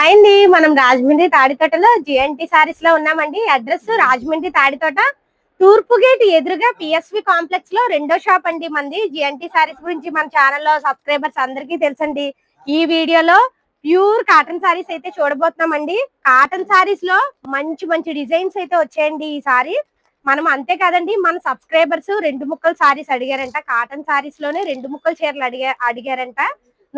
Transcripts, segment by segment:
Hi అండి, మనం Rajahmundry తాడితోటలో GNT saris లో ఉన్నామండి. అడ్రస్ రాజమండ్రి తాడితోట తూర్పు గేట్ ఎదురుగా పిఎస్వి కాంప్లెక్స్ లో రెండో షాప్ అండి మంది. జిఎన్టీ సారీస్ గురించి మన ఛానల్లో సబ్స్క్రైబర్స్ అందరికీ తెలుసండి. ఈ వీడియోలో ప్యూర్ కాటన్ సారీస్ అయితే చూడబోతున్నామండి. కాటన్ సారీస్ లో మంచి మంచి డిజైన్స్ అయితే వచ్చాయండి ఈసారి. మనం అంతే కాదండి, మన సబ్స్క్రైబర్స్ 2 ముక్కలు సారీస్ అడిగారంట. కాటన్ సారీస్ లోనే 2 ముక్కలు చీరలు అడిగారంట.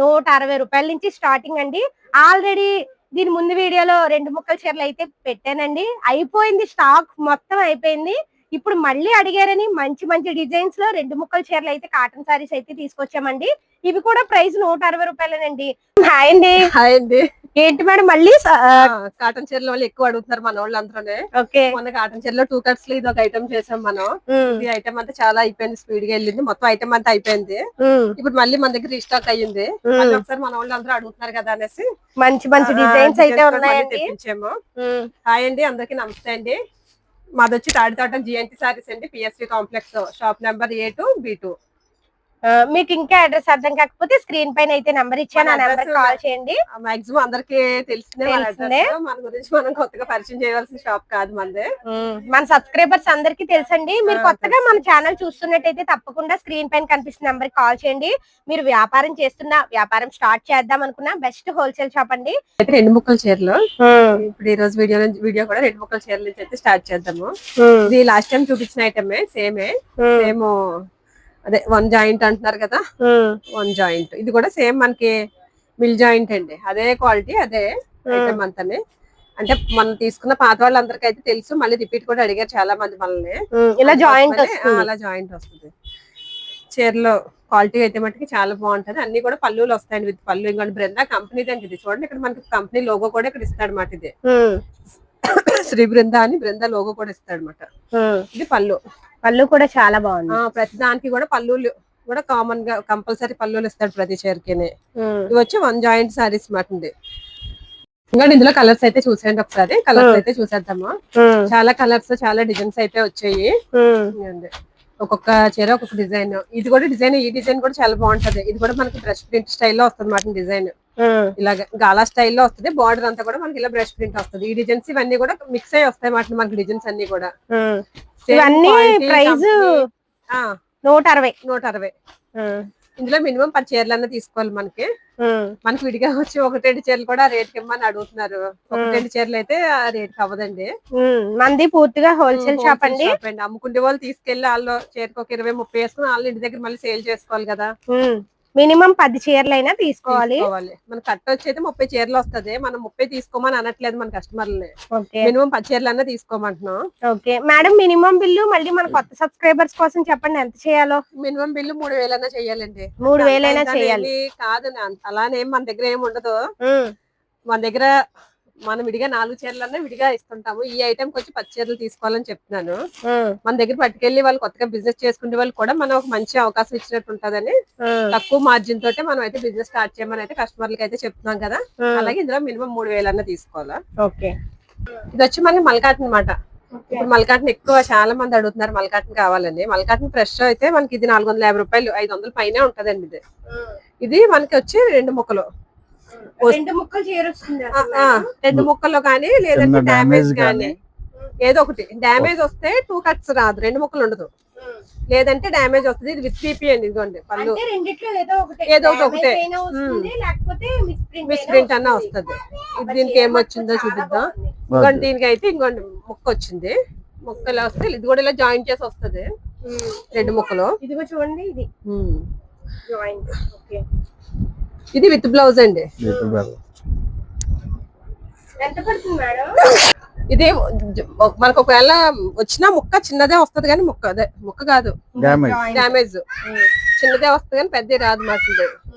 160 రూపాయల నుంచి స్టార్టింగ్ అండి. ఆల్రెడీ దీని ముందు వీడియోలో 2 ముక్కల చీరలు అయితే పెట్టానండి. అయిపోయింది, స్టాక్ మొత్తం అయిపోయింది. ఇప్పుడు మళ్ళీ అడిగారని మంచి మంచి డిజైన్స్ లో 2 ముక్కల చీరలు అయితే కాటన్ సారీస్ అయితే తీసుకొచ్చామండి. ఇవి కూడా ప్రైస్ 160 రూపాయలేనండి. హాయ్ అండి. హాయ్ అండి. ఏంటి మేడం మళ్ళీ కాటన్ చీరల వాళ్ళు ఎక్కువ అడుగుతున్నారు మన వాళ్ళు అందరూనే. ఓకే, మన కాటన్ చీరలో 2 కట్స్ లో ఇది ఒక ఐటమ్ చేసాం మనం. ఈ ఐటమ్ అంతా చాలా అయిపోయింది, స్పీడ్ గా వెళ్ళింది, మొత్తం ఐటమ్ అంతా అయిపోయింది. ఇప్పుడు మళ్ళీ మన దగ్గర రీస్టాక్ అయ్యింది. ఒకసారి మన వాళ్ళు అందరూ అడుగుతున్నారు కదా అనేసి మంచి మంచి డిజైన్స్ అయితే ఉన్నాయండి, తెప్పించాము. హాయ్ అండి, అందరికి నమస్తే అండి. మాది వచ్చి తాడితోటం జిఎన్టీ సారీస్ అండి, PSV complex, shop number A2 B2. మీకు ఇంకా అడ్రస్ అర్థం కాకపోతే స్క్రీన్ పైన అయితే నెంబర్ ఇచ్చాను, ఆ నెంబర్ కాల్ చేయండి. మాక్సిమం అందరికి తెలిసిందే, మన గురించి మనం కొత్తగా పరిచయం చేయవలసిన షాప్ కాదు మనదే. మన సబ్స్క్రైబర్స్ అందరికి తెలుసండి. మీరు కొత్తగా మన ఛానల్ చూస్తున్నట్టయితే తప్పకుండా స్క్రీన్ పైన కనిపిస్తున్న నెంబర్ కాల్ చేయండి. మీరు వ్యాపారం చేస్తున్నా, వ్యాపారం స్టార్ట్ చేద్దాం అనుకున్నా బెస్ట్ హోల్సేల్ షాప్ అండి. అయితే 2 ముక్కల చీరలు ఇప్పుడు ఈ రోజు వీడియో కూడా 2 ముక్కల చీరల నుంచి అయితే స్టార్ట్ చేద్దాము. ఇది లాస్ట్ టైం చూపించిన ఐటమే, సేమ్ అదే 1 జాయింట్ అంటున్నారు కదా, 1 జాయింట్. ఇది కూడా సేమ్ మనకి మిల్ జాయింట్ అండి, అదే క్వాలిటీ, అదే ఐటమ్ అంతానే. అంటే మనం తీసుకున్న పాత వాళ్ళందరికీ అయితే తెలుసు, మళ్ళీ రిపీట్ కూడా అడిగారు చాలా మంది మనల్ని. ఇలా జాయింట్ అలా జాయింట్ వస్తుంది. చీరలో క్వాలిటీ అయితే మటుకి చాలా బాగుంటది. అన్ని కూడా పళ్ళులు వస్తాయండి, విత్ పళ్ళు. ఇంకోటి బృందా కంపెనీ దానికి ఇది చూడండి, ఇక్కడ మనకి కంపెనీ లోగో కూడా ఇక్కడ ఇస్తాడు అనమాట. ఇది శ్రీ బృందా అని బృందా లోగో కూడా ఇస్తాడు అనమాట. ఇది పళ్ళు కూడా చాలా బాగుంది. ప్రతి దానికి కూడా పళ్ళులు కూడా కామన్ గా కంపల్సరీ పళ్ళులు ఇస్తాడు ప్రతి చీరకి. ఇవి వచ్చి 1 జాయింట్ సారీస్ మాట. ఇంకా ఇందులో కలర్స్ అయితే చూసేయండి ఒకసారి. కలర్స్ అయితే చూసేద్దాము. చాలా కలర్స్, చాలా డిజైన్స్ అయితే వచ్చాయి. ఒక్కొక్క చీర ఒక్కొక్క డిజైన్. ఇది కూడా డిజైన్, ఈ డిజైన్ కూడా చాలా బాగుంటది. ఇది కూడా మనకి బ్రష్ ప్రింట్ స్టైల్లో వస్తుంది మాట డిజైన్. ఇలాగ గాలా స్టైల్లో వస్తుంది. బార్డర్ అంతా కూడా మనకి ఇలా బ్రష్ ప్రింట్ వస్తుంది. ఈ డిజైన్స్ ఇవన్నీ కూడా మిక్స్ అయ్యి వస్తాయి మాట మనకి డిజైన్స్ అన్ని కూడా. ఇవన్నీ ప్రైస్ 160. ఇందులో మినిమం 10 చీరలన్నా తీసుకోవాలి. మనకి విడిగా వచ్చి 1-2 చీరలు కూడా రేట్ ఇమ్మని అడుగుతున్నారు. 1-2 చీరలు అయితే ఆ రేట్ అవ్వదండి. మంది పూర్తిగా హోల్సేల్ షాప్ అండి. అమ్ముకుంటే వాళ్ళు తీసుకెళ్లి వాళ్ళు చీరకు ఒక 20-30 వేసుకుని వాళ్ళు ఇంటి దగ్గర మళ్ళీ సేల్ చేసుకోవాలి కదా. మినిమం 10 చీరలైనా తీసుకోవాలి. మన కట్ట వచ్చి అయితే 30 చీరలు వస్తుంది. మనం 30 తీసుకోమని అనట్లేదు మన కస్టమర్లని. మినిమం 10 చీరలన్నా తీసుకోమంటున్నాం. ఓకే మేడం, మినిమం బిల్లు మళ్ళీ మన కొత్త సబ్స్క్రైబర్స్ కోసం చెప్పండి, ఎంత చేయాలో? మినిమం బిల్లు 3000 చేయాలండి. 3000 చేయాలి కాదు, అలానే మన దగ్గర ఏమి ఉండదు. మన దగ్గర మనం విడిగా 4 చీరలన్నా విడిగా ఇస్తుంటాము. ఈ ఐటమ్ వచ్చి 10 చీరలు తీసుకోవాలని చెప్తున్నాను. మన దగ్గర పట్టుకెళ్లి వాళ్ళు కొత్తగా బిజినెస్ చేసుకునే వాళ్ళు కూడా మనం ఒక మంచి అవకాశం ఇచ్చినట్టు ఉంటదని తక్కువ మార్జిన్ తోటే మనం అయితే బిజినెస్ స్టార్ట్ చేయమని అయితే కస్టమర్లకి అయితే చెప్తున్నాం కదా. అలాగే ఇందులో మినిమం 3000 తీసుకోవాలా. ఓకే, ఇది వచ్చి మనకి మల్కాటన్ అనమాట. ఇప్పుడు మల్కాటన్ ఎక్కువ చాలా మంది అడుగుతున్నారు, మల్కాటన్ కావాలని. మల్కాటన్ ఫ్రెష్ అయితే మనకి ఇది 450 రూపాయలు, 500 పైనే ఉంటదండి. ఇది మనకి వచ్చి 2 ముక్కలు. 2 ముక్కలు చేరొస్తుంది. 2 ముక్కల్లో కానీ లేదంటే డ్యామేజ్ కానీ ఏదో ఒకటి. డ్యామేజ్ వస్తే 2 కట్స్ రాదు, 2 ముక్కలు ఉండదు. లేదంటే డ్యామేజ్ వస్తుంది. ఇది విత్ పీపీ అండి. ఇదిగోండి పళ్ళు, ఏదో ఒకటే మిస్ ప్రింట్ అన్న వస్తుంది. దీనికి ఏమొచ్చిందో చూపిద్దాం. ఇంకోటి దీనికి అయితే ఇంకోటి ముక్క వచ్చింది. ముక్కలు వస్తే ఇది కూడా ఇలా జాయిన్ చేసి వస్తుంది. 2 ముక్కలు. ఇదిగో చూడండి, ఇది జాయింట్. ఓకే, ఇది విత్ బ్లౌజ్ అండి. ఎంత పడుతుంది మేడం? ఇది మనకు ఒకవేళ వచ్చినా ముక్క చిన్నదే వస్తుంది కానీ ముక్క కాదు, డ్యామేజ్ చిన్నదే వస్తుంది కానీ పెద్ద రాదు మాట.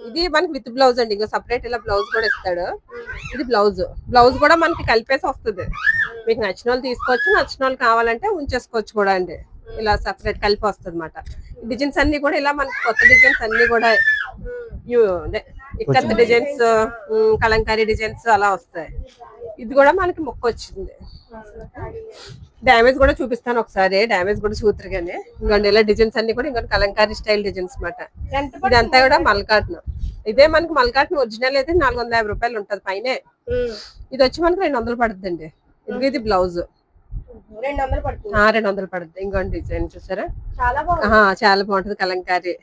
ఇది మనకి విత్ బ్లౌజ్ అండి. ఇంకా సపరేట్ ఇలా బ్లౌజ్ కూడా ఇస్తాడు. ఇది బ్లౌజ్ కూడా మనకి కలిపేసి వస్తుంది. మీకు నచ్చిన వాళ్ళు తీసుకోవచ్చు, నచ్చిన వాళ్ళు కావాలంటే ఉంచేసుకోవచ్చు కూడా అండి. ఇలా సపరేట్ కలిపి వస్తుంది అనమాట. డిజైన్స్ అన్ని కూడా ఇలా మనకి కొత్త డిజైన్స్ అన్ని కూడా ఇక్కడ డిజైన్స్, కలంకారీ డిజైన్స్ అలా వస్తాయి. ఇది కూడా మనకి ముక్క వచ్చింది. డ్యామేజ్ కూడా చూపిస్తాను ఒకసారి. డ్యామేజ్ కూడా చూతురు కానీ ఇంకోండి ఇలా డిజైన్స్ అన్ని కూడా ఇంకోటి కలంకారీ స్టైల్ డిజైన్స్ అనమాట. ఇదంతా కూడా మల్కాటన్. ఇదే మనకి మల్కాట్ ఒరిజినల్ అయితే 450 రూపాయలు ఉంటది పైనే. ఇది వచ్చి మనకి 200 పడుతుందండి. ఇది బ్లౌజ్ 200 పడుతుంది. 200 పడుతుంది. ఇంకోటి డిజైన్ చూసారా, చాలా బాగుంది. చాలా బాగుంటది కలంకారీ.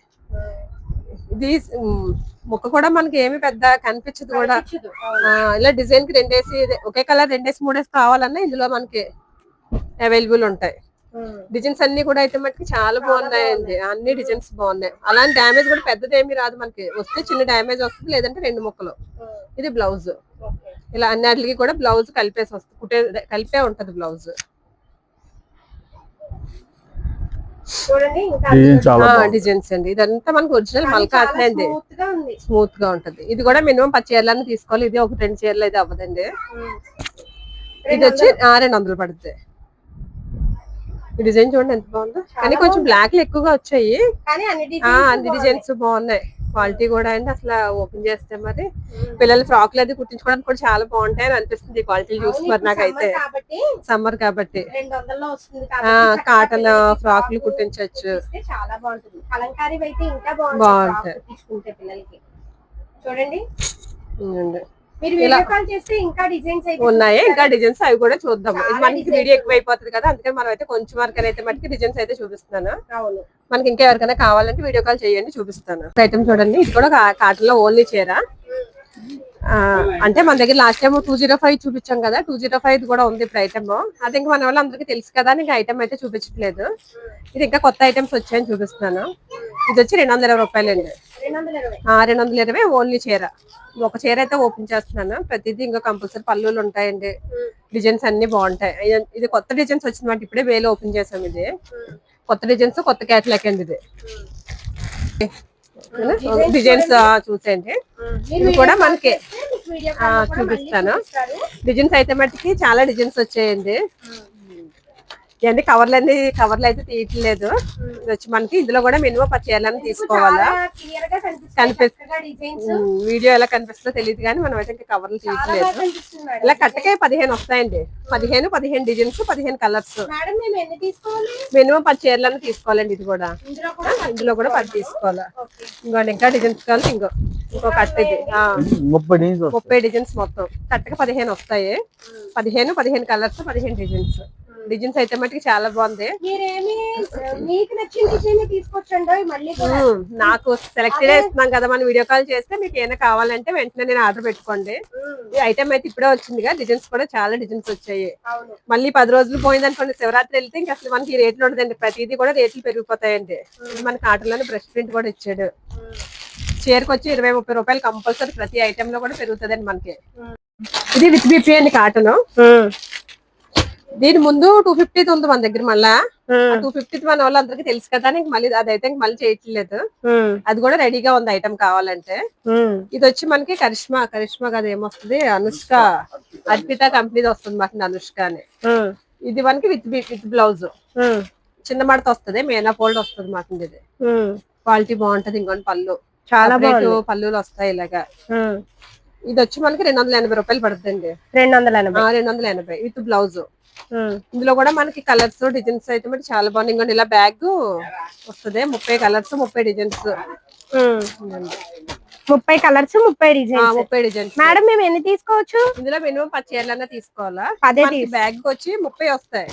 ఇది ముక్క కూడా మనకి ఏమి పెద్ద కనిపించదు కూడా. ఇలా డిజైన్ కి 2 వేసి ఒకే కలర్ 2 వేసి 3 వేసి కావాలన్నా ఇందులో మనకి అవైలబుల్ ఉంటాయి. డిజైన్స్ అన్ని కూడా అయితే మనకి చాలా బాగున్నాయండి. అన్ని డిజైన్స్ బాగున్నాయి. అలాంటి డ్యామేజ్ కూడా పెద్దది ఏమి రాదు మనకి. వస్తే చిన్న డ్యామేజ్ వస్తుంది, లేదంటే 2 ముక్కలు. ఇది బ్లౌజ్. ఇలా అన్నిటికి కూడా బ్లౌజ్ కలిపేసి వస్తుంది, కలిపే ఉంటది బ్లౌజ్. చూడండి డిజైన్స్ అండి. ఇదంతా మనకి ఒరిజినల్ మల్కాట్ అండి. స్మూత్ గా ఉంటది. ఇది కూడా మినిమం 10 చీరలన్నీ తీసుకోవాలి. ఇది ఒక 2 చీరలు అయితే అవ్వదండి. ఇది వచ్చి 200 పడుతుంది. ఈ డిజైన్ చూడండి ఎంత బాగుందో. కానీ కొంచెం బ్లాక్ ఎక్కువగా వచ్చాయి. అన్ని డిజైన్స్ బాగున్నాయి. క్వాలిటీ కూడా అండి. అసలు ఓపెన్ చేస్తే మరి పిల్లల ఫ్రాక్లు అది కుట్టించుకోవడానికి కూడా చాలా బాగుంటాయి అని అనిపిస్తుంది. క్వాలిటీ చూసి మరి నాకైతే సమ్మర్ కాబట్టి కాటన్ ఫ్రాక్లు కుట్టించవచ్చు. చాలా బాగుంటుంది. కలంకారీ అయితే ఇంకా బాగుంటాయి. చూడండి ఉన్నాయి ఇంకా డిజైన్స్. అవి కూడా చూద్దాం. ఇది మనకి వీడియో ఎక్కువ అయిపోతుంది కదా, అందుకని మనం అయితే కొంచెం వరకు అయితే మనకి డిజైన్స్ అయితే చూపిస్తాను. మనకి ఇంకా ఎవరికైనా కావాలంటే వీడియో కాల్ చేయండి, చూపిస్తాను. ఐటమ్ చూడండి. ఇది కూడా కాటన్ లో ఓన్లీ చీర. అంటే మన దగ్గర లాస్ట్ టైం 205 చూపించాం కదా, 205 కూడా ఉంది ఇప్పుడు ఐటమ్. అది ఇంకా మన వాళ్ళు అందరికీ తెలుసు కదా, ఇంకా ఐటమ్ అయితే చూపించట్లేదు. ఇది ఇంకా కొత్త ఐటమ్స్ వచ్చాయని చూపిస్తున్నాను. ఇది వచ్చి 220 రూపాయలు అండి. 220 ఓన్లీ చీర. ఒక చీర అయితే ఓపెన్ చేస్తున్నాను. ప్రతిదీ ఇంకా కంపల్సరీ పళ్ళులు ఉంటాయండి. డిజైన్స్ అన్ని బాగుంటాయి. ఇది కొత్త డిజైన్స్ వచ్చింది, ఇప్పుడే వేలు ఓపెన్ చేసాం. ఇది కొత్త డిజైన్స్, కొత్త క్యాటలాగ్ అండి. ఇది డిజైన్స్ చూసేయండి. ఇవి కూడా మనకి చూపిస్తాను. డిజైన్స్ అయితే మట్టికి చాలా డిజైన్స్ వచ్చాయండి. ఇవన్నీ కవర్లు అయితే తీయట్లేదు. ఇది వచ్చి మనకి ఇందులో కూడా మినిమం 10 చీరలను తీసుకోవాలా. వీడియో ఎలా కనిపిస్తుందో తెలియదు కానీ మనం అయితే ఇంకా కవర్లు తీయట్లేదు. ఇలా కట్టకే 15 వస్తాయండి. 15 డిజైన్స్, 15 కలర్స్. మినిమం 10 చీరలను తీసుకోవాలండి. ఇది కూడా ఇందులో కూడా 10 తీసుకోవాలా. ఇంకోటి ఇంకా డిజైన్స్ కావాలి. ఇంకో కట్ట ఇది 30 డిజైన్స్ మొత్తం. కట్టక 15 వస్తాయి. 15 కలర్స్, 15 డిజైన్స్. డిజైన్స్ అయితే మటుకు చాలా బాగుంది. నాకు సెలెక్ట్ చేస్తున్నాం కదా, మనం వీడియో కాల్ చేస్తే మీకు ఏమైనా కావాలంటే వెంటనే నేను ఆర్డర్ పెట్టుకోండి. ఈ ఐటమ్ అయితే ఇప్పుడే వచ్చిందిగా. డిజైన్స్ కూడా చాలా డిజైన్స్ వచ్చాయి. మళ్ళీ 10 రోజులు పోయింది అనుకోండి, శివరాత్రి వెళ్తే ఇంకా అసలు మనకి రేట్లు ఉండదండి. ప్రతిదీ కూడా రేట్లు పెరిగిపోతాయండి. మన కాటన్లోనే బ్రష్ ప్రింట్ కూడా ఇచ్చాడు. చీరకు వచ్చి 20-30 రూపాయలు కంపల్సరీ ప్రతి ఐటమ్ లో కూడా పెరుగుతుందండి మనకి. ఇది విత్ బిపి అండి కాటన్. దీని ముందు 250 ఉంది మన దగ్గర. మళ్ళా 250 మన వాళ్ళందరికీ తెలుసు కదా, మళ్ళీ అదైతే మళ్ళీ చేయట్లేదు. అది కూడా రెడీగా ఉంది ఐటమ్ కావాలంటే. ఇది వచ్చి మనకి కరిష్మా కదా, ఏమొస్తుంది, అనుష్క అర్పిత కంపెనీ వస్తుంది మాకు, అనుష్క అని. ఇది మనకి విత్ బ్లౌజ్ చిన్న మడత వస్తుంది, మేనా ఫోల్డ్ వస్తుంది మాకు. ఇది క్వాలిటీ బాగుంటది. ఇంకొన్ని పళ్ళు చాలా పళ్ళులు వస్తాయి ఇలాగా. ఇది వచ్చి మనకి 280 రూపాయలు పడుతుంది. 280 విత్ బ్లౌజ్. ఇందులో కూడా మనకి కలర్స్, డిజైన్స్ అయితే మరి చాలా బాగుంది. ఇంకొండి ఇలా బ్యాగ్ వస్తుంది. 30 colours, 30 designs. 30 colours, 30 designs. Madam మేము ఎన్ని తీసుకోవచ్చు? ఇందులో మినిమం 10 చీరలన్నా తీసుకోవాలా. బ్యాగ్ వచ్చి 30 వస్తాయి.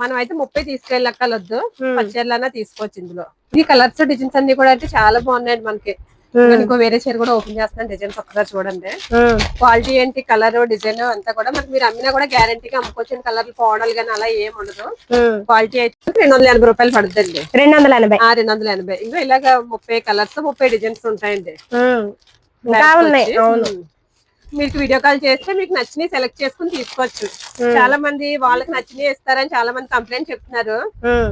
మనం అయితే 30 తీసుకెళ్ళక్కర్లొద్దు, 10 చీరలన్నా తీసుకోవచ్చు. ఇందులో ఈ కలర్స్, డిజైన్స్ అన్ని కూడా అయితే చాలా బాగున్నాయండి మనకి. ఇంకో వేరే చీర కూడా ఓపెన్ చేస్తాను. డిజైన్స్ ఒక్కసారి చూడండి. క్వాలిటీ ఏంటి, కలర్, డిజైన్ అంతా కూడా మనకి మీరు అమ్మినా కూడా గ్యారంటీగా అమ్ముకోవచ్చు. కలర్లు పోవడాలు కానీ అలా ఏం ఉండదు. క్వాలిటీ అయితే 280 రూపాయలు పడుతుంది. 280. ఇంకా ఇలాగ 30 కలర్స్, 30 డిజైన్స్ ఉంటాయండి. మీకు వీడియో కాల్ చేస్తే మీకు నచ్చినవి సెలెక్ట్ చేసుకుని తీసుకోవచ్చు. చాలా మంది వాళ్ళకి నచ్చినవి ఇస్తారని చాలా మంది కంప్లైంట్ చెప్తున్నారు.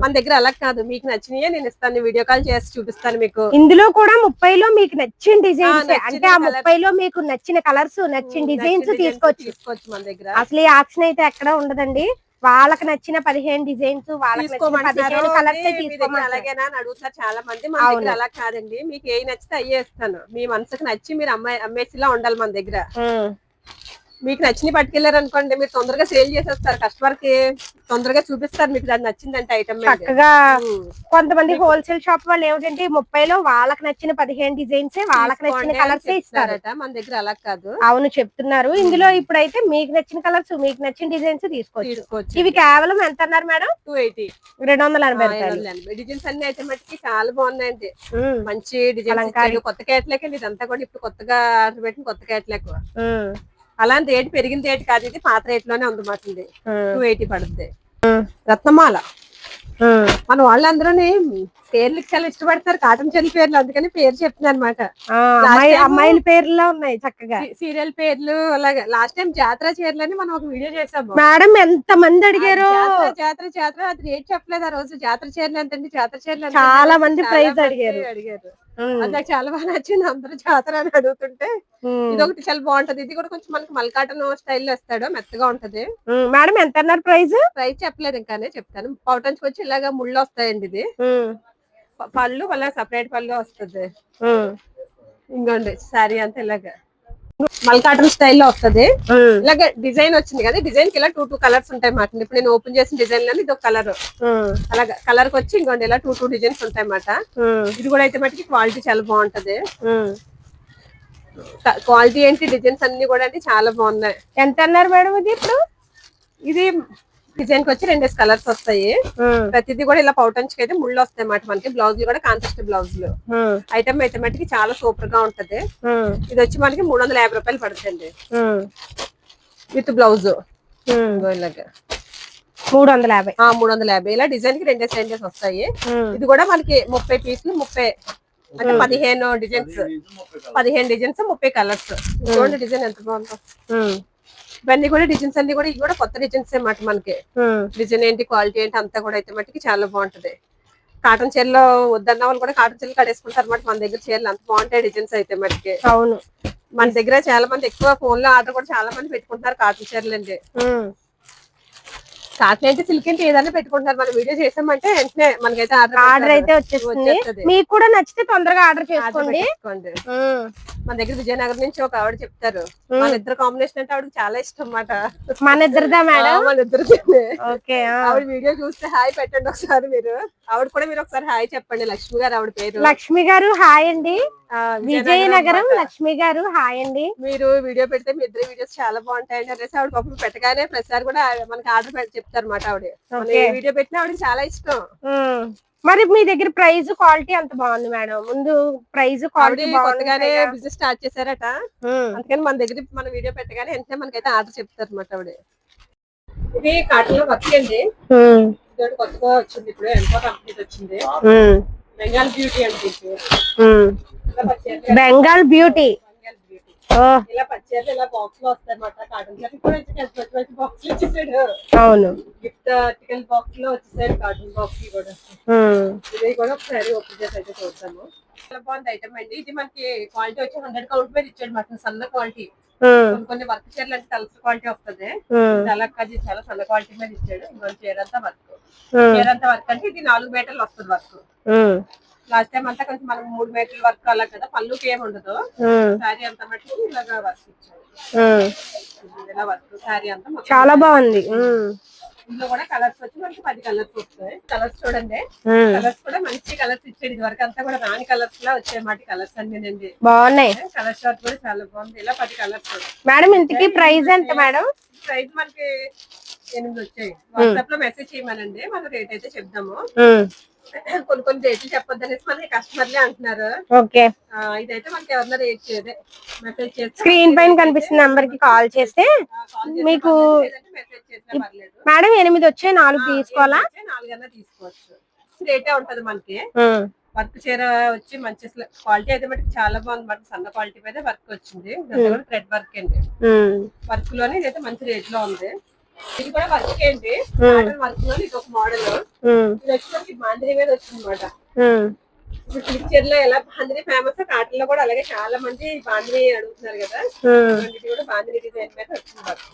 మన దగ్గర అలా కాదు, మీకు నచ్చినయే నేను ఇస్తాను. వీడియో కాల్ చేసి చూపిస్తాను మీకు. ఇందులో కూడా 30లో మీకు నచ్చిన డిజైన్స్, అంటే ఆ 30లో మీకు నచ్చిన కలర్స్, నచ్చిన డిజైన్స్ తీసుకోవచ్చు మన దగ్గర. అసలు ఈ ఆప్షన్ అయితే ఎక్కడ ఉండదండి. వాళ్ళకి నచ్చిన 15 డిజైన్స్, వాళ్ళకి నచ్చిన 15 కలర్స్ అలాగేనా అని అడుగుతారు చాలా మంది. మన దగ్గర అలా కాదండి, మీకు ఏ నచ్చితే అయ్యే ఇస్తాను. మీ మనసుకు నచ్చి మీరు అమ్మేసిలా ఉండాలి మన దగ్గర. మీకు నచ్చిన పట్టుకెళ్లారు అనుకోండి, మీరు తొందరగా సేల్ చేసేస్తారు, కస్టమర్ కి తొందరగా చూపిస్తారు మీకు దాన్ని నచ్చిందంటే ఐటమ్ చక్కగా. కొంతమంది హోల్సేల్ షాప్ వాళ్ళు ఏమిటంటే 30లో వాళ్ళకి నచ్చిన 15 డిజైన్స్ వాళ్ళకి నచ్చిన కలర్స్ ఇస్తారట. మన దగ్గర అలా కాదు. అవును చెప్తున్నారు. ఇందులో ఇప్పుడైతే మీకు నచ్చిన కలర్స్ మీకు నచ్చిన డిజైన్స్ తీసుకోవచ్చు. ఇవి కేవలం ఎంత అన్నారు మేడం? 280. 280. డిజైన్స్ అన్ని అయితే మట్టికి చాలా బాగున్నాయండి. మంచి డిజైన్స్, కొత్త కేటలాగ్ అండి ఇదంతా కూడా. ఇప్పుడు కొత్తగా ఆర్డర్ పెట్టిన కొత్త కేటలాగ్. అలాంటి రేట్ పెరిగిన రేట్ కాదు, ఇది పాత రేట్ లోనే ఉంది మాట. 280 పడుతుంది. రత్నమాల. మన వాళ్ళందరూ పేర్లకి చాలా ఇష్టపడతారు, కాటన్ చీరల పేర్లు, అందుకని పేరు చెప్తున్నా అనమాట. అమ్మాయిల పేర్లు ఉన్నాయి చక్కగా, సీరియల్ పేర్లు. అలాగే లాస్ట్ టైం జాతర చీరలని మనం ఒక వీడియో చేసాము మేడం. ఎంత మంది అడిగారు జాతర అది రేట్ చెప్పలేదు ఆ రోజు. జాతర చీరలు ఎంతండి, జాతర చీరలు చాలా మంది ప్రైస్ అడిగారు. అది నాకు చాలా బాగా నచ్చింది. అందరూ జాతర అని అడుగుతుంటే ఇది ఒకటి చాలా బాగుంటది. ఇది కూడా కొంచెం మనకి మల్కాటన్ స్టైల్ వేస్తాడు, మెత్తగా ఉంటది. మేడం ఎంత అన్నారు ప్రైస్? ప్రైస్ చెప్పలేదు ఇంకానే, చెప్తాను. పౌటన్స్ వచ్చి ఇలాగా ముళ్ళు వస్తాయండి. ఇది పళ్ళు అలా సపరేట్ పళ్ళు వస్తుంది. ఇంకోండి శారీ అంతా ఇలాగా మల్కాటన్ స్టైల్లో వస్తది. ఇలాగ డిజైన్ వచ్చింది కదా, డిజైన్ కి ఇలా 2 కలర్స్ ఉంటాయి మాట. ఇప్పుడు నేను ఓపెన్ చేసిన డిజైన్ లో ఇది ఒక కలర్, అలాగా కలర్ కి వచ్చి ఇంకోండి ఇలా 2 డిజైన్స్ ఉంటాయి అన్నమాట. ఇది కూడా అయితే మటుకి క్వాలిటీ చాలా బాగుంటది. క్వాలిటీ ఏంటి, డిజైన్స్ అన్ని కూడా అంటే చాలా బాగున్నాయి. ఎంత అన్నారు మేడం ఇది? ఇప్పుడు ఇది డిజైన్ కి వచ్చి 2 కలర్స్ వస్తాయి. ప్రతిదీ కూడా ఇలా పౌటన్స్ కి అయితే ముళ్ళు వస్తాయి అన్నమాట. మనకి బ్లౌజ్ కూడా కాంట్రాస్ట్ బ్లౌజులు. ఐటమ్ అయితే మటుకి చాలా సూపర్ గా ఉంటది. ఇది వచ్చి మనకి 350 రూపాయలు పడుతుంది విత్ బ్లౌజ్. ఇలాగా 350. 350. ఇలా డిజైన్ కి 2 సైజెస్ వస్తాయి. ఇది కూడా మనకి 30 పీసులు, 30 అంటే 15 డిజైన్స్, 15 డిజైన్స్, 30 కలర్స్. చూడండి డిజైన్ ఎంత బాగుందో. ఇవన్నీ కూడా డిజైన్స్ అన్ని కూడా, ఇవి కూడా కొత్త డిజైన్స్ అన్నమాట. మనకి డిజైన్ ఏంటి, క్వాలిటీ ఏంటి అంతా కూడా అయితే మటుకి చాలా బాగుంటది. కాటన్ చీరలో వద్దన్న వాళ్ళు కూడా కాటన్ చీరలు కడేసుకుంటారు అన్నమాట. మన దగ్గర చీరలు అంత బాగుంటాయి డిజైన్స్ అయితే మటుకి. అవును, మన దగ్గర చాలా మంది ఎక్కువ ఫోన్ లో ఆర్డర్ కూడా చాలా మంది పెట్టుకుంటారు కాటన్ చీరలు అండి. కాటన్ ఏంటి, సిల్క్ ఏంటి ఏదైనా పెట్టుకుంటారు. మనం వీడియో చేసామంటే వెంటనే మనకైతే ఆర్డర్ అయితే వచ్చేస్తుంది. మీకు కూడా నచ్చితే తొందరగా ఆర్డర్ చేసుకోండి. మన దగ్గర విజయనగరం నుంచి ఒక ఆవిడ చెప్తారు, మన ఇద్దరు కాంబినేషన్ అంటే ఆవిడకి చాలా ఇష్టం అన్నమాట. మన ఇద్దరిదా మేడం? మన ఇద్దరిదే. ఓకే, ఆవిడ వీడియో చూస్తే హాయ్ పెట్టండి ఒకసారి మీరు. ఆవిడ కూడా మీరు ఒకసారి హాయ్ చెప్పండి. లక్ష్మి గారు ఆవిడ పేరు. లక్ష్మి గారు హాయ్ అండి. విజయనగరం లక్ష్మి గారు హాయ్ అండి. మీరు వీడియో పెడితే మీ ఇద్దరు వీడియోస్ చాలా బాగుంటాయండి అనేసి ఆవిడ పాపం పెట్టగానే ప్రతిసారి కూడా మనకి ఆర్డర్ చెప్తారు అన్నమాట. ఆవిడ వీడియో పెట్టిన ఆవిడకి చాలా ఇష్టం. మరి మీ దగ్గర ప్రైస్ క్వాలిటీ అంత బాగుంది మేడం. ముందు ప్రైస్ క్వాలిటీ కొత్తగానే బిజినెస్ స్టార్ట్ చేశారట, అందుకని మన దగ్గర మన వీడియో పెట్టగానే వెంటనే మనకైతే ఆర్డర్ చెప్తారు అన్నమాట ఆవిడ. ఇది కాటన్ లో వర్క్ అండి, కొత్తగా వచ్చింది. ఇప్పుడు ఎంతో కంపెనీ వచ్చింది. బెంగాల్ బ్యూటీ అంటే బెంగాల్ బ్యూటీ. ఇలా పచ్చేది ఇలా బాక్స్ లో వస్తాయి అన్నమాట. కాటన్ చీర కూడా బాక్స్ లో వచ్చేసాడు. అవును, గిఫ్ట్ ఆర్టికల్ బాక్స్ లో వచ్చేసాడు కాటన్ బాక్స్ కూడా. ఇది కూడా ఒకసారి ఓపెన్ చేసి అయితే చూద్దాము. చాలా బాగుంది ఐటమ్ అండి. ఇది మనకి క్వాలిటీ వచ్చి 100 కౌంట్ మీద ఇచ్చాడు మాట. సన్న క్వాలిటీ, కొన్ని వర్క్ చీరలు అంటే తలస క్వాలిటీ వస్తుంది. చాలా చాలా సన్న క్వాలిటీ మీద ఇచ్చాడు. ఇంకో చీరంతా వర్క్, చీరంతా వర్క్ అంటే ఇది 4 మీటర్లు వస్తుంది వర్క్. లాస్ట్ టైం అంతా కొంచెం మనం 3 మీటర్ల వర్క్ అలా కదా, పళ్ళుకి ఏమి ఉండదు. శారీ అంతా మట్టి ఇలాగా వర్క్ ఇచ్చాడు. ఇలా వర్క్ శారీ అంతా చాలా బాగుంది. ఇందులో కూడా కలర్స్ వచ్చి మనకి 10 కలర్స్ వస్తాయి. కలర్స్ చూడండి, కలర్స్ కూడా మంచి కలర్స్ ఇచ్చాడు. ఇది వరకు అంతా కూడా రాని కలర్స్ లా వచ్చాయి మాట. కలర్స్ అన్ని బాగున్నాయి. కలర్ షార్ట్ కూడా చాలా బాగుంది. ఇలా 10 కలర్స్. మేడం ఇంతకీ ప్రైస్ ఎంత మేడం? ప్రైస్ మనకి 8 వచ్చాయి. వాట్సాప్ లో మెసేజ్ చేయమనండి, మనం రేట్ అయితే చెప్దాము. కొన్ని రేట్లు చెప్పొద్దు అనేసి మనకి కస్టమర్లే అంటున్నారు. ఓకే, ఇదైతే మనకి ఎవరన్నా రేట్ చేయదే, మెసేజ్ చేస్తే స్క్రీన్ పైన కనిపిస్తున్న నంబర్ కి కాల్ చేస్తే మీకు. మెసేజ్ చేసినా పర్లేదు మేడం 8 వచ్చాయి, 4 తీసుకోవాలా? 4 అన్నా తీసుకోవచ్చు. రేటే ఉంటది మనకి. వర్క్ చీర వచ్చి మంచి క్వాలిటీ అయితే మనకి చాలా బాగుంది మాట. సన్న క్వాలిటీ మీద వర్క్ వచ్చింది. థ్రెడ్ వర్క్ అండి. వర్క్ లోనే ఇదైతే మంచి రేట్ లో ఉంది. ఇది కూడా వర్క్ ఏంటి, వర్క్ లో ఇది ఒక మోడల్. ఇది వచ్చి మనకి బాందిని మీద వచ్చింది అనమాట. ఇప్పుడు సిల్క్ చీరలో ఎలా బాందిని ఫేమస్, కాటన్ లో కూడా అలాగే చాలా మంది బాందిని అడుగుతున్నారు కదా. ఇది కూడా బాందిని డిజైన్ మీద వచ్చింది వర్క్.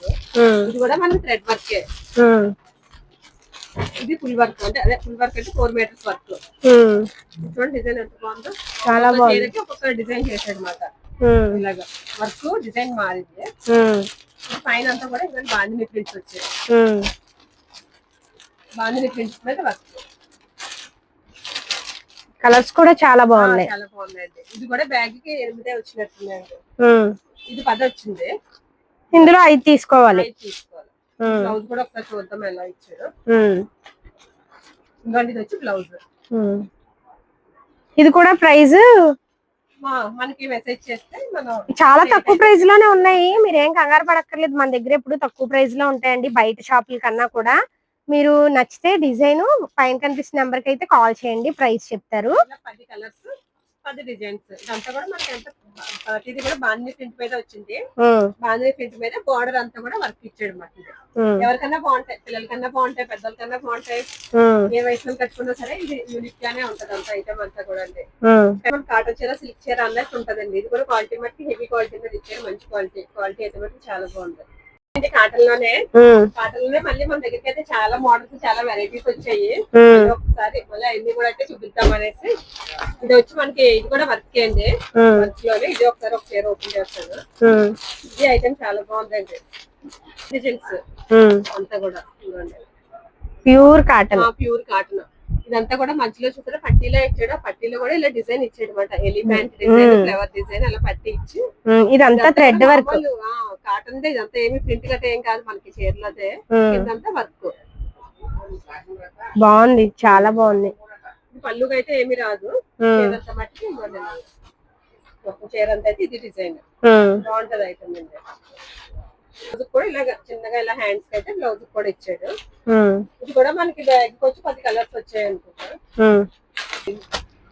ఇది కూడా మనకి థ్రెడ్ వర్కే. ఇది ఫుల్ వర్క్ అంటే అదే ఫుల్ వర్క్ అంటే 4 మీటర్స్ వర్క్. చూడండి డిజైన్ ఎంత బాగుందో. చాలా బాగుంది. ఒక్కొక్క డిజైన్ చేశాడు అనమాట. ఇలాగా వర్క్ డిజైన్ మారింది. పైన అంతా కూడా ఇంకా బాందిని ప్రింట్స్ వచ్చాయి. బాందిని ప్రింట్స్ మీద వర్క్. కలర్స్ కూడా చాలా బాగున్నాయి. చాలా బాగున్నాయండి. ఇది కూడా బ్యాగ్ కి 8 వచ్చినట్టుందండి. ఇది 10 వచ్చింది. ఇందులో 5 తీసుకోవాలి. బ్లౌజ్ కూడా ఒకసారి చూద్దాం ఎలా ఇచ్చారు. ఇంకోటి ఇది వచ్చి బ్లౌజ్. ఇది కూడా ప్రైస్ మనకి మెసేజ్ చేస్తే మనం చాలా తక్కువ ప్రైస్ లోనే ఉన్నాయి. మీరు ఏం కంగారు పడక్కర్లేదు. మన దగ్గర ఎప్పుడు తక్కువ ప్రైస్ లో ఉంటాయండి బయట షాపుల కన్నా కూడా. మీరు నచ్చితే డిజైన్ పైన కనిపిస్తున్న నెంబర్ కి అయితే కాల్ చేయండి, ప్రైస్ చెప్తారు. 10 కలర్స్ 10 డిజైన్స్. ఇదంతా కూడా మనకి ఎంత ప్రతిది కూడా బాందిని ప్రింట్ మీద వచ్చింది. బాందిని ప్రింట్ మీద బార్డర్ అంతా కూడా వర్క్ ఇచ్చాడు అన్నమాట. ఎవరికన్నా బాగుంటాయి, పిల్లలకన్నా బాగుంటాయి, పెద్దలకన్నా బాగుంటాయి. ఏ వయసులో కట్టుకున్నా సరే ఇది యూనిక్ గానే ఉంటది అంత ఐటమ్ అంతా కూడా అండి. కాటన్ చీర, సిల్క్ చీర అన్నట్టు ఉంటదండి. ఇది కూడా క్వాలిటీ మట్టి హెవీ క్వాలిటీ మీద ఇచ్చారు. మంచి క్వాలిటీ అయితే మట్టి చాలా బాగుంటది. కాటన్ లోనే మళ్ళీ మన దగ్గరికి అయితే చాలా మోడల్స్, చాలా వెరైటీస్ వచ్చాయి. ఒకసారి మళ్ళీ అన్ని కూడా అయితే చూపిద్దాం అనేసి. ఇది వచ్చి మనకి ఇది కూడా వర్క్ అండి. వర్క్ లోనే ఇది ఒకసారి ఒక చీర ఓపెన్ చేస్తాను. ఇది ఐటమ్ చాలా బాగుందండి. డిజైన్స్ అంతా కూడా ప్యూర్ కాటన్. ఇదంతా కూడా మధ్యలో చూసారా పట్టీలో ఇచ్చాడు. ఆ పట్టీలో కూడా ఇలా డిజైన్ ఇచ్చాడు అనమాట. ఎలిఫెంట్ డిజైన్, ఫ్లవర్ డిజైన్ అలా పట్టి ఇచ్చి ఇదంతా థ్రెడ్ వర్క్. కాటన్ దే ఇదంతా ఏమి ప్రింట్ గట్ట ఏం కాదు మనకి చీరలోదే. ఇదంతా వర్క్ బాగుంది, చాలా బాగుంది. పళ్ళుగా అయితే ఏమి రాదు. చీరంతా మట్టి చీర అంతా అయితే ఇది డిజైన్ బాగుంటది ఐటమ్ అండి. బ్లౌజ్ కూడా ఇలాగ చిన్నగా ఇలా హ్యాండ్స్ కి అయితే బ్లౌజ్ కూడా ఇచ్చాడు. ఇది కూడా మనకి బ్యాగ్ వచ్చి 10 కలర్స్ వచ్చాయి అనుకుంటా.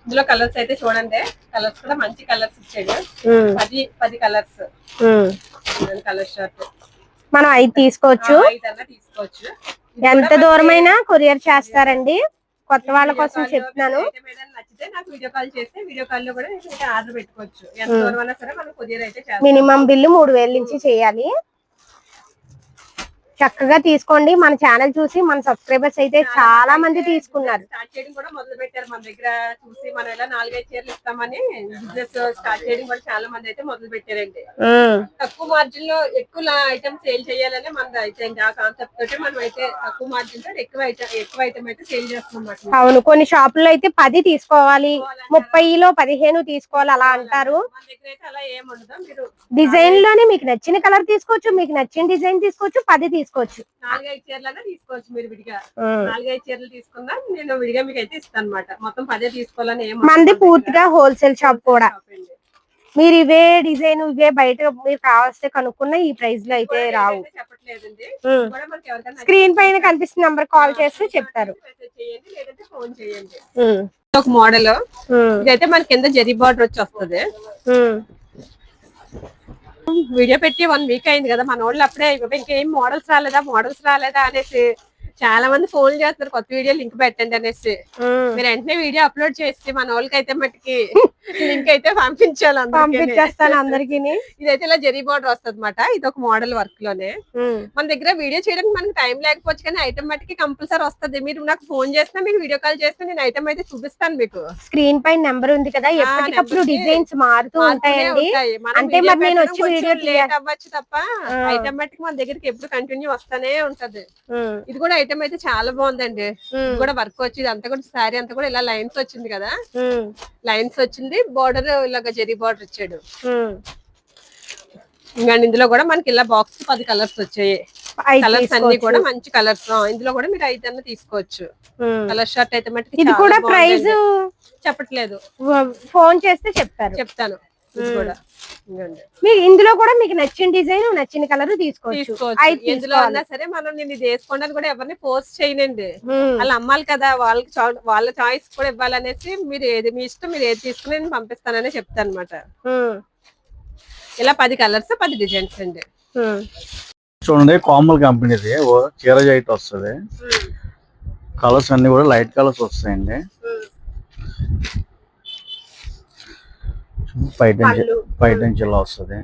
ఇందులో కలర్స్ అయితే చూడండి. కలర్స్ కూడా మంచి కలర్స్ ఇచ్చాడు. 10 కలర్స్ కలర్ షార్ట్. మనం 5 తీసుకోవచ్చు. 5 అన్నా తీసుకోవచ్చు. ఎంత దూరమైనా కొరియర్ చేస్తారండి. కొత్త వాళ్ళ కోసం చెప్తున్నాను. నచ్చితే నాకు వీడియో కాల్ చేస్తే వీడియో కాల్ లో కూడా ఆర్డర్ పెట్టుకోవచ్చు. ఎంత దూరం అయినా సరే మనం కొరియర్ అయితే చేస్తాం. మినిమం బిల్లు 3000 నుంచి చేయాలి. చక్కగా తీసుకోండి. మన ఛానల్ చూసి మన సబ్స్క్రైబర్స్ అయితే చాలా మంది తీసుకున్నారు. స్టార్ట్ చేయడం కూడా మొదలు పెట్టారు. మన దగ్గర చూసి మనం ఎలా 4-5 చీరలు ఇస్తామని బిజినెస్ స్టార్ట్ చేయడం కూడా చాలా మంది అయితే మొదలు పెట్టారండి. తక్కువ మార్జిన్ లో ఎక్కువ ఐటమ్ సేల్ చేయాలని మన అయితే ఆ కాన్సెప్ట్ తోటి మనం అయితే తక్కువ మార్జిన్ తో ఎక్కువ ఐటమ్ అయితే సేల్ చేస్తున్నాం. అవును, కొన్ని షాపుల్లో అయితే 10 తీసుకోవాలి, 30లో 15 తీసుకోవాలి అలా అంటారు. మన దగ్గర అయితే అలా ఏముండదు. మీరు డిజైన్ లోనే మీకు నచ్చిన కలర్ తీసుకోవచ్చు, మీకు నచ్చిన డిజైన్ తీసుకోవచ్చు, 10 తీసుకోవచ్చు. 4-5 చీరలైనా తీసుకోవచ్చు. మీరు విడిగా 4-5 చీరలు తీసుకున్నా నేను విడిగా మీకు అయితే ఇస్తాను అనమాట. మొత్తం 10 తీసుకోవాలని ఏం మంది పూర్తిగా హోల్సేల్ షాప్ కూడా. మీరు ఇవే డిజైన్ ఇవే బయట మీరు కావాల్సి కనుక్కున్న ఈ ప్రైస్ లో అయితే రావు. చెప్పట్లేదండి. స్క్రీన్ పైన కనిపిస్తున్న నంబర్ కాల్ చేస్తే చెప్తారు. మెసేజ్ చేయండి లేదంటే ఫోన్ చేయండి. ఒక మోడల్ ఇదైతే మన కింద జరీ బార్డర్ వచ్చి వస్తుంది. వీడియో పెట్టి 1 వీక్ అయింది కదా. మన వాళ్ళు అప్పుడే ఇంకేం మోడల్స్ రాలేదా అనేసి చాలా మంది ఫోన్ చేస్తారు. కొత్త వీడియో లింక్ పెట్టండి అనేసి. మీరు వెంటనే వీడియో అప్లోడ్ చేసి మన వాళ్ళకి అయితే మట్టికి లింక్ అయితే పంపించేస్తాను అందరికి. ఇదైతే ఇలా జరీ బార్డర్ వస్తుంది అనమాట. ఇది ఒక మోడల్ వర్క్ లోనే. మన దగ్గర వీడియో చేయడానికి మనకి టైం లేకపోవచ్చు కానీ ఐటమ్ మట్టికి కంపల్సరీ వస్తుంది. మీరు నాకు ఫోన్ చేసినా మీకు వీడియో కాల్ చేస్తే నేను ఐటమ్ అయితే చూపిస్తాను మీకు. స్క్రీన్ పైన నెంబర్ ఉంది కదా, ఎప్పటికప్పుడు డిజైన్స్ మారుతూ ఉంటాయండి. అంటే మరి నేను వచ్చి వీడియో లేట్ అవ్వచ్చు తప్ప ఐటమ్ మట్టికి మన దగ్గరికి ఎప్పుడు కంటిన్యూ వస్తానే ఉంటది. ఇది కూడా ఐటమ్ అయితే చాలా బాగుందండి. ఇది కూడా వర్క్ వచ్చింది అంతా కూడా. శారీ అంతా కూడా ఇలా లైన్స్ వచ్చింది కదా, లైన్స్ వచ్చింది. బార్డర్ ఇలాగా జరీ బార్డర్ ఇచ్చాడు. ఇంకా ఇందులో కూడా మనకి ఇలా బాక్స్ 10 కలర్స్ వచ్చాయి. కలర్స్ అన్ని కూడా మంచి కలర్స్. ఇందులో కూడా మీరు 5 అన్న తీసుకోవచ్చు. కలర్ షర్ట్ అయితే మట్టి ఇది కూడా ప్రైస్ చెప్పట్లేదు. ఫోన్ చేస్తే చెప్తాను. ఇందులో కూడా మీకు నచ్చిన డిజైన్ నచ్చిన కలర్ తీసుకోవచ్చు. ఎందులో ఉన్నా సరే మనం నేను ఇది వేసుకోవడానికి కూడా ఎవరిని ఫోర్స్ చేయనండి. వాళ్ళు అమ్మాలి కదా, వాళ్ళ చాయిస్ కూడా ఇవ్వాలనేసి మీరు ఏది మీ ఇష్టం మీరు ఏది తీసుకుని నేను పంపిస్తానని చెప్తాను అనమాట. ఇలా 10 కలర్స్ 10 డిజైన్స్ అండి. చూడండి, కామల్ కంపెనీది చీర జైట్ వస్తుంది. కలర్స్ అన్ని కూడా లైట్ కలర్స్ వస్తాయండి. పైట నుంచి ఇలా వస్తుంది.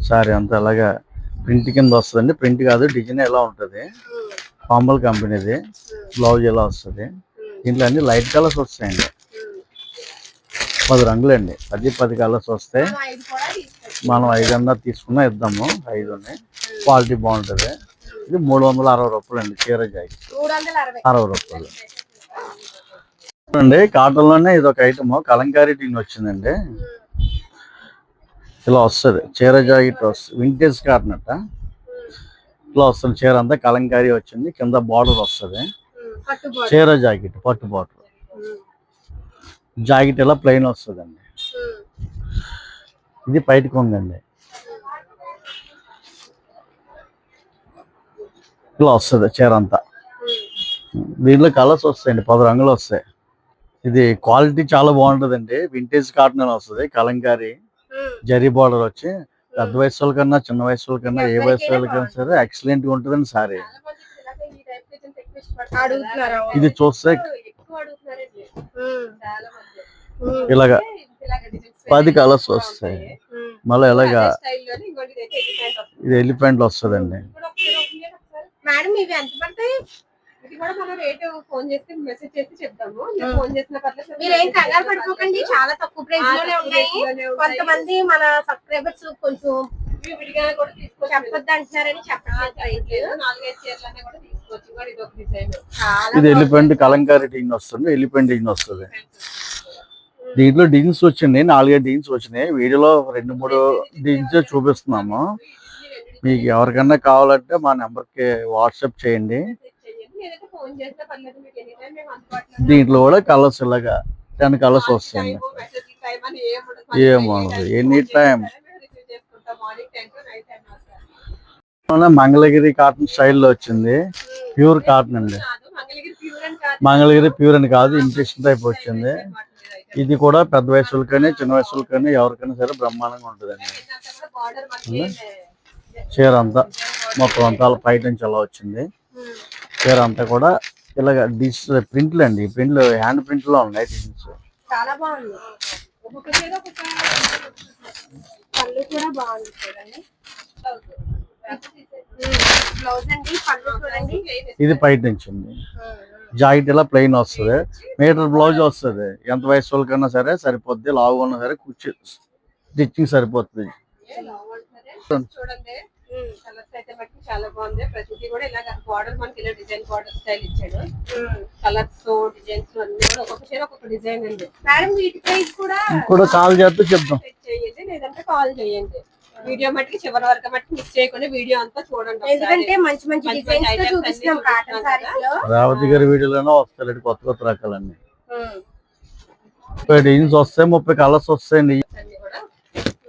సారీ అంతా అలాగా ప్రింట్ కింద వస్తుంది. ప్రింట్ కాదు, డిజైన్ ఎలా ఉంటది. కామల్ కంపెనీది. బ్లౌజ్ ఎలా వస్తుంది. దీంట్లో అన్ని లైట్ కలర్స్ వస్తాయండి. 10 రంగులండి. 10 కలర్స్ వస్తాయి. మనం 500 తీసుకున్నా ఇద్దాము. 5 క్వాలిటీ బాగుంటది. ఇది 360 రూపాయలు అండి చీర జాకెట్. 60 రూపాయలు అండి. కాటన్ లోనే ఇది ఒక ఐటమ్ కలంకారీ టీన్ వచ్చిందండి. ఇలా వస్తుంది చీర జాకెట్ వస్తుంది. వింటేజ్ కాటన్ అట్ట ఇలా వస్తుంది. చీర అంతా కలంకారీ వచ్చింది. కింద బార్డర్ వస్తుంది. చీర జాకెట్ పట్టు బార్డర్. జాకెట్ ఇలా ప్లెయిన్ వస్తుందండి. ఇది పైటి కొంగండి. ఇలా వస్తుంది చీర అంతా. దీంట్లో కలర్స్ వస్తాయండి. 10 రంగులు వస్తాయి. ఇది క్వాలిటీ చాలా బాగుంటుందండి. వింటేజ్ కాటన్ అని వస్తుంది. కలంకారీ జరీ బార్డర్ వచ్చి పెద్ద వయసు వాళ్ళకన్నా చిన్న వయసు వాళ్ళకన్నా ఏ వయసు వాళ్ళకన్నా సరే ఎక్సలెంట్ గా ఉంటుందండి సారీ. ఇది చూస్తే ఇలాగా 10 కలర్స్ వస్తాయి. మళ్ళీ ఇలాగా ఇది ఎలిఫెంట్ వస్తుందండి. మేడం ఇవి ఎంత పడతాయి? ఇది కూడా మనం రేటు ఫోన్ చేసి మెసేజ్ చేసి చెప్తాము. ఫోన్ చేసిన పర్లేదు, మీరు ఏం కంగారు పడిపోకండి. చాలా తక్కువ ప్రైస్ లోనే ఉన్నాయి. కొంతమంది మన సబ్స్క్రైబర్స్ కొంచెం విడిగా కూడా తీసుకోవచ్చు. చెప్పొద్దు అంటున్నారని చెప్పట్లేదు. 4-5 చీరలన్నీ కూడా తీసుకోవచ్చు. కూడా ఇది ఒక డిజైన్. ఇది ఎలిఫెంట్ కలంకారీ డిజైన్ వస్తుంది. ఎలిఫెంట్ డిజైన్ వస్తుంది. దీంట్లో డిజైన్స్ వచ్చింది. 4-5 డిజైన్స్ వచ్చినాయి. వీడియోలో 2-3 డిజైన్స్ చూపిస్తున్నాము. మీకు ఎవరికన్నా కావాలంటే మా నెంబర్కి వాట్సాప్ చేయండి. దీంట్లో కూడా కలర్స్ ఇలాగా 10 కలర్స్ వస్తాయి. ఏమో ఎనీ టైం. మంగళగిరి కాటన్ స్టైల్లో వచ్చింది. ప్యూర్ కాటన్ అండి. మంగళగిరి ప్యూర్ అని కాదు, ఇమిటేషన్ టైప్ వచ్చింది. ఇది కూడా పెద్ద వయసులకైనా చిన్న వయసులకైనా ఎవరికైనా సరే బ్రహ్మాండంగా ఉంటుందండి. చీర అంతా మొత్తం అంతా పైట నుంచి అలా వచ్చింది. చీర అంతా కూడా ఇలాగ డిజిటల్ ప్రింట్లు అండి. ప్రింట్లు హ్యాండ్ ప్రింట్ లో ఉన్నాయి. డిజైన్స్ చాలా బాగుంది. పళ్ళు కూడా బాగుంది చూడండి. బ్లౌజ్ అండి. పళ్ళు చూడండి. ఇది పైట నుంచి ఉంది. జాకెట్ ఇలా ప్లెయిన్ వస్తుంది. మీటర్ బ్లౌజ్ వస్తుంది. ఎంత వయసు వాళ్ళకన్నా సరే సరిపోద్ది. లావుగా ఉన్నా సరే కుర్చీ స్టిచ్చింగ్ సరిపోతుంది. చూడండి కలర్స్ అయితే బట్టి చాలా బాగుంది. ప్రతిదీ కూడా ఇలా బార్డర్ మనకి ఇలా డిజైన్ బార్డర్ స్టైల్ ఇచ్చాడు. కలర్స్ డిజైన్స్ అన్ని కూడా ఒక్కొక్క చీర ఒక్కొక్క డిజైన్ అండి. మేడం వీటి ప్రైస్ కూడా కాల్ చేస్తే చెప్తాం. చేయండి లేదంటే కాల్ చేయండి. వీడియో మట్టికి చివరి వరకు మట్టి మిస్ చేయకుండా వీడియో అంతా చూడండి. ఎందుకంటే మంచి మంచి డిజైన్స్ తో చూపిస్తున్నాం కాటన్ సారీస్ లో. రేవతి గారి వీడియోలోనే వస్తాయి కొత్త కొత్త రకాలన్నీ. 30 డిజైన్స్ వస్తాయి. 30 కలర్స్ వస్తాయండి.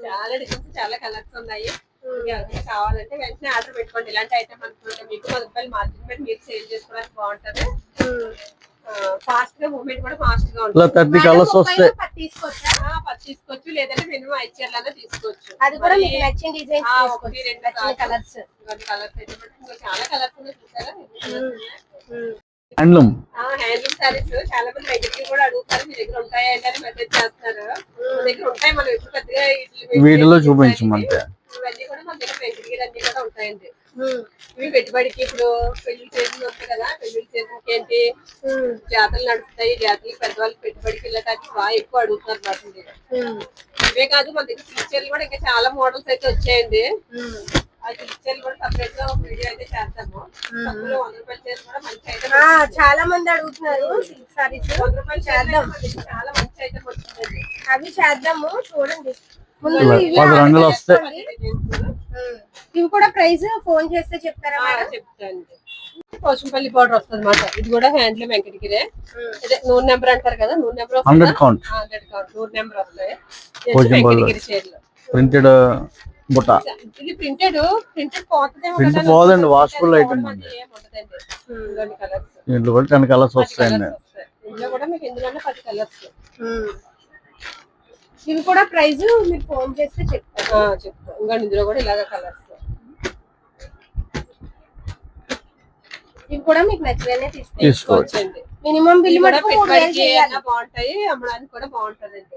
చాలా డిజైన్స్ చాలా కలర్స్ ఉన్నాయి. కావాలంటే వెంటనే ఆర్డర్ పెట్టుకోండి. ఇలాంటి ఐటమ్ అనుకుంటే మీకు 10 రూపాయలు మార్జిన్ పెట్టి మీరు సేల్ చేసుకోవడానికి బాగుంటది. ఫాస్ట్ గా మూవ్మెంట్ కూడా ఫాస్ట్ గా ఉంటుంది. 30 కలర్స్ వస్తాయి. తీసుకోవచ్చు లేదంటే మినిమం 5 చీరలైనా తీసుకోవచ్చు. అది కూడా మీకు నచ్చిన డిజైన్ ఒకటి 2 కలర్స్ కలర్స్ అయితే చాలా కలర్స్ ఉన్నాయి. చూసారా హ్యాండ్లూమ్ సారీస్ చాలా మంది దగ్గరికి కూడా అడుగుతారు. మీ దగ్గర ఉంటాయా అని మెసేజ్ చేస్తారు. మన దగ్గర ఉంటాయి. మనం ఎప్పుడు పెద్దగా వీడియోలో చూపించమంటే ఇవన్నీ కూడా మన దగ్గర వెంకటగిరి అన్ని కూడా ఉంటాయండి. ఇవి పెట్టుబడికి ఇప్పుడు పెళ్లి సీజన్ వస్తుంది కదా. పెళ్లి సీజన్ ఏంటి జాతరలు నడుస్తాయి. జాతరలు పెద్దవాళ్ళకి పెట్టుబడికి వెళ్ళటానికి బాగా ఎక్కువ అడుగుతున్నారు వాటిని. ఇవే కాదు మన దగ్గర సిల్క్ చీరలు కూడా ఇంకా చాలా మోడల్స్ అయితే వచ్చాయండి. ఆ సిల్క్ చీరలు కూడా సపరేట్ గా ఒక వీడియో అయితే చేస్తాము. 100 రూపాయల చీర కూడా మంచి ఐటమ్. చాలా మంది అడుగుతున్నారు సిల్క్ సారీస్. 100 రూపాయల చేద్దాం. చాలా మంచి ఐటమ్ వచ్చిందండి. అవి చేద్దాము చూడండి. 10 రంగులు వస్తాయి. ఇవి కూడా ప్రైస్ ఫోన్ చేస్తే చెప్తారా మేడం? చెప్తాను. పోచంపల్లి పౌడర్ వస్తుంది అన్నమాట. ఇది కూడా హ్యాండ్లూమ్ వెంకటగిరే. అదే 100 నెంబర్ అంటారు కదా. 100 నెంబర్ 100 కౌంట్ 100 నెంబర్ వస్తాయి. వెంకటగిరి చీరలు ప్రింటెడ్ బుట్ట. ఇది ప్రింటెడ్ ప్రింట్ పోదండి. వాషబుల్ ఐటమ్ అండి. దీంట్లో కూడా 10 కలర్స్ వస్తాయండి. ఇందులో కూడా మీకు ఎందుకంటే 10 కలర్స్. ఇవి కూడా ప్రైస్ మీరు ఫోన్ చేస్తే చెప్తాను. ఇంకా ఇందులో కూడా ఇలాగ కలర్స్. ఇవి కూడా మీకు నచ్చిననే తీసుకోవచ్చండి. మినిమం బిల్ కూడా బాగుంటాయి. అమ్మడానికి కూడా బాగుంటదండి.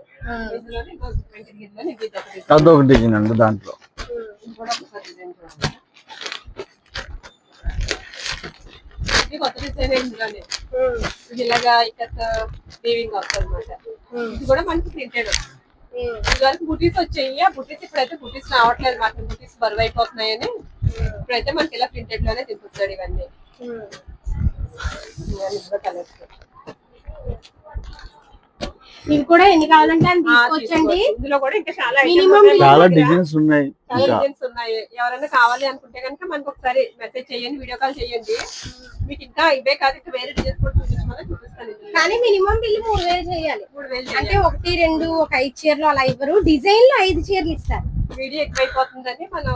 అదొక డిజైన్ అండి. దాంట్లో కొత్త డిజైన్ ఇందులోనే ఇలాగా ఇక్కడ వీవింగ్ వస్తుంది అన్నమాట. ఇది కూడా మనకి ప్రింటెడ్. ఇదివరకు బుటీస్ వచ్చాయి, ఆ బుటీస్ ఇప్పుడైతే బుటీస్ రావట్లేదు మాకు, బుటీస్ బరువు అయిపోతున్నాయని ఇప్పుడైతే మనకి ఇలా ప్రింటెడ్ లోనే తిప్పుతాడు ఇవన్నీ. కలర్స్ ఇవి కూడా ఎన్ని కావాలంటే అని తీసుకోవచ్చండి. ఇందులో కూడా ఇంకా చాలా చాలా డిజైన్స్ ఉన్నాయి. చాలా డిజైన్స్ ఉన్నాయి. ఎవరైనా కావాలి అనుకుంటే కనుక మనకు ఒకసారి మెసేజ్ చేయండి, వీడియో కాల్ చేయండి. మీకు ఇంకా ఇవే కాదు ఇంకా వేరే డిజైన్స్ కూడా చూపిస్తాను. కానీ మినిమం బిల్ 3000 చేయాలి. అంటే 1, 2, ఒక 5 చీరలు అలా ఇవ్వరు, డిజైన్ లో 5 చీరలు ఇస్తారు. వీడియో ఎక్కువైపోతుందని మనం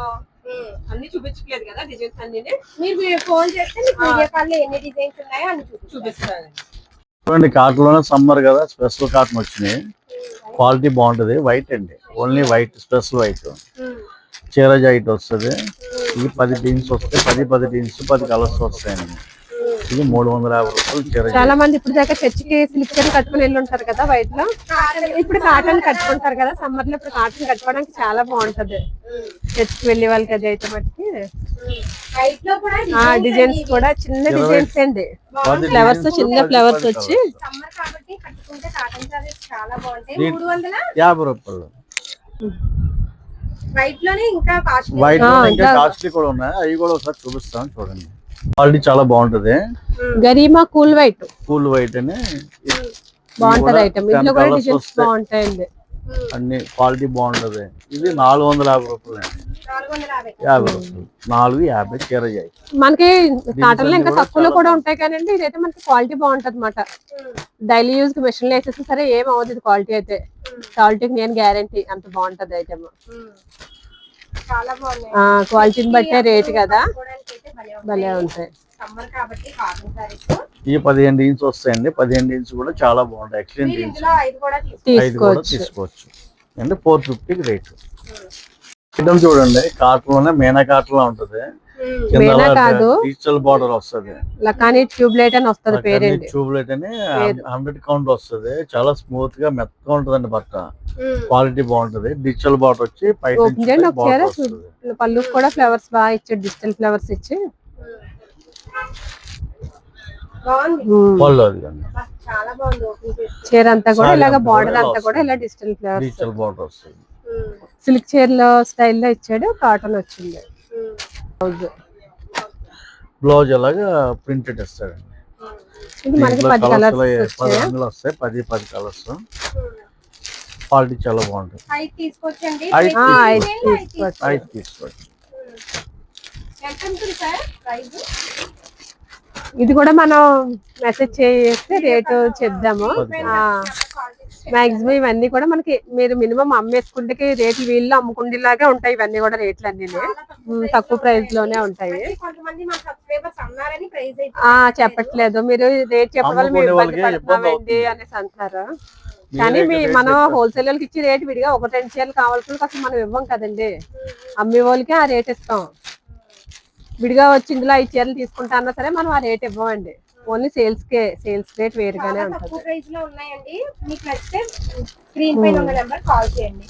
అన్ని చూపించలేదు కదా డిజైన్స్ అన్ని. మీరు ఫోన్ చేస్తే మీకు వీడియో కాల్ లో ఎన్ని డిజైన్స్ ఉన్నాయో అన్ని చూపిస్తాను. చూడండి కాటన్ లోనే సమ్మర్ కదా స్పెషల్ కాటన్ వచ్చినాయి, క్వాలిటీ బాగుంటది. వైట్ అండి, ఓన్లీ వైట్, స్పెషల్ వైట్ చీర జాయిట్ వస్తుంది. ఇది 10 టీన్స్ వస్తాయి, 10 టీన్స్ 10 కలర్స్ వస్తాయండి. ఇది 350 రూపాయలు చీర. చాలా మంది ఇప్పుడు దాకా చర్చికి సిల్క్ చీర కట్టుకుని వెళ్ళి ఉంటారు కదా వైట్ లో, ఇప్పుడు కాటన్ కట్టుకుంటారు కదా సమ్మర్ లో. ఇప్పుడు కాటన్ కట్టుకోవడానికి చాలా బాగుంటది చర్చికి వెళ్ళే వాళ్ళకి. అది అయితే మటుకి డిజైన్స్ కూడా చిన్న డిజైన్స్ అండి, ఫ్లవర్స్ చిన్న ఫ్లవర్స్ వచ్చి. సమ్మర్ కాబట్టి కట్టుకుంటే కాటన్ సారీస్ చాలా బాగుంటాయి. 350 రూపాయలు. వైట్ లోనే ఇంకా కాస్ట్లీ, వైట్ ఇంకా కాస్ట్లీ కూడా ఉన్నాయి, అవి కూడా ఒకసారి చూపిస్తాను చూడండి. క్వాలిటీ చాలా బాగుంటది. Garima cool white, cool white అని బాగుంటది ఐటమ్. ఇందులో కూడా డిజైన్స్ బాగుంటాయండి, అన్ని క్వాలిటీ బాగుంటది. ఇది 450 రూపాయలు అండి, 50 రూపాయలు 450 చీర జాయి. మనకి కాటన్ లో ఇంకా తక్కువలో కూడా ఉంటాయి కానీ ఇదైతే మనకి క్వాలిటీ బాగుంటది అన్నమాట. డైలీ యూజ్ కి మెషిన్ లో వేసేస్తే సరే ఏం అవ్వదు. ఇది క్వాలిటీ అయితే క్వాలిటీకి నేను గ్యారంటీ, అంత బాగుంటది ఐటమ్. చాలా బాగున్నాయి. క్వాలిటీని బట్టే రేట్ కదా, భలే ఉంటాయి. సమ్మర్ కాబట్టి కాటన్ సారీస్ ఈ 15 ఇంచ్ వస్తాయండి. 15 ఇంచ్ కూడా చాలా బాగుంటాయి, ఎక్సలెంట్ ఇంచ్. ఇందులో 5 కూడా తీసుకోవచ్చు అంటే 450 రేట్. ఐటమ్ చూడండి కాటన్ లోనే మేనా కాటన్ లో ఉంటది. మేనా కాదు, డిజిటల్ బార్డర్ వస్తుంది. లకానీ ట్యూబ్లైట్ అని వస్తుంది పేరేంటి. ట్యూబ్లైట్ అని 100 కౌంట్ వస్తుంది. చాలా స్మూత్ గా మెత్తగా ఉంటదండి బట్ట, క్వాలిటీ బాగుంటది. డిజిటల్ బార్డర్ వచ్చి పళ్ళు కూడా ఫ్లవర్స్ బాగా ఇచ్చాడు, డిజిటల్ ఫ్లవర్స్ ఇచ్చి పళ్ళు అది చాలా బాగుంది. చీర అంతా కూడా ఇలాగ బార్డర్ అంతా కూడా ఇలా డిజిటల్ ఫ్లవర్స్, డిజిటల్ బార్డర్ వస్తుంది. సిల్క్ చీరలో స్టైల్లో ఇచ్చాడు. కాటన్ వచ్చింది. బ్లౌజ్ అలాగా ప్రింటెడ్ ఇస్తాడండి. ఇది మనకి 10 కలర్స్ 10 రంగులు వస్తాయి, 10 కలర్స్. క్వాలిటీ చాలా బాగుంటుంది. 5 తీసుకోవచ్చండి. 5 తీసుకోవచ్చు. ఎంత ఉంటుంది సార్ ప్రైస్? ఇది కూడా మనం మెసేజ్ చేస్తే రేటు చెప్దాము. మాక్సిమం ఇవన్నీ కూడా మనకి మీరు మినిమం అమ్మేసుకుంటే రేట్లు వీళ్ళు అమ్ముకుండేలాగా ఉంటాయి. ఇవన్నీ కూడా రేట్లు అన్ని తక్కువ ప్రైస్ లోనే ఉంటాయి. చెప్పట్లేదు, మీరు రేట్ చెప్పడం మేము ఇబ్బంది పడుతున్నామండి అనేసి అంటారు. కానీ మనం హోల్సేల్ వాళ్ళకి ఇచ్చి రేట్ విడిగా 1-2 చీరలు కావాల్సిన అసలు మనం ఇవ్వం కదండి, అమ్మే వాళ్ళకి ఆ రేట్ ఇస్తాం. విడిగా వచ్చి ఇందులో 5 చీరలు తీసుకుంటా అన్నా సరే మనం ఆ రేట్ ఇవ్వమండి. ఓన్లీ సేల్స్ రేట్ వేరుగానే ఉంటుంది. తక్కువ ప్రైస్ లో ఉన్నాయండి. మీకు నచ్చితే స్క్రీన్ పైన ఉన్న నెంబర్ కాల్ చేయండి.